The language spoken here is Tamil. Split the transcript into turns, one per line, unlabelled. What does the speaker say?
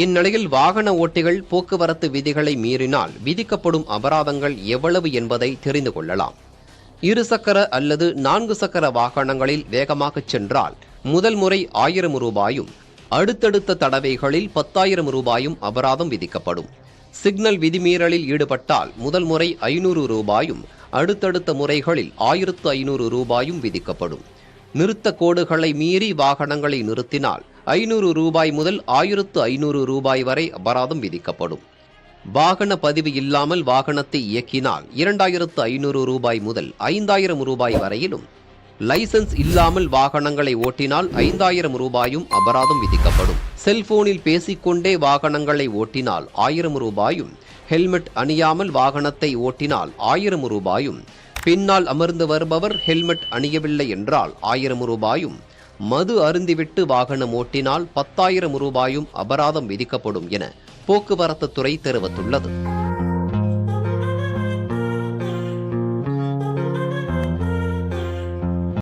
இந்நிலையில் வாகன ஓட்டிகள் போக்குவரத்து விதிகளை மீறினால் விதிக்கப்படும் அபராதங்கள் எவ்வளவு என்பதை தெரிந்து கொள்ளலாம். இருசக்கர அல்லது 4 சக்கர வாகனங்களில் வேகமாக சென்றால் முதல் முறை 1000 ரூபாயும், அடுத்தடுத்த தடவைகளில் 10,000 ரூபாயும் அபராதம் விதிக்கப்படும். சிக்னல் விதிமீறலில் ஈடுபட்டால் முதல் முறை 500 ரூபாயும், அடுத்தடுத்த முறைகளில் 1500 ரூபாயும் விதிக்கப்படும். நிறுத்த கோடுகளை மீறி வாகனங்களை நிறுத்தினால் 500 ரூபாய் முதல் 1500 ரூபாய் வரை அபராதம் விதிக்கப்படும். வாகன பதிவு இல்லாமல் வாகனத்தை இயக்கினால் 2500 ரூபாய் முதல் 5000 ரூபாய் வரையிலும், லைசன்ஸ் இல்லாமல் வாகனங்களை ஓட்டினால் 5000 ரூபாயும் அபராதம் விதிக்கப்படும். செல்போனில் பேசிக்கொண்டே வாகனங்களை ஓட்டினால் 1000 ரூபாயும், ஹெல்மெட் அணியாமல் வாகனத்தை ஓட்டினால் 1000 ரூபாயும், பின்னால் அமர்ந்து வருபவர் ஹெல்மெட் அணியவில்லை என்றால் 1000 ரூபாயும், மது அருந்திவிட்டு வாகனம் ஓட்டினால் 10,000 ரூபாயும் அபராதம் விதிக்கப்படும் என போக்குவரத்து துறை தெரிவித்துள்ளது.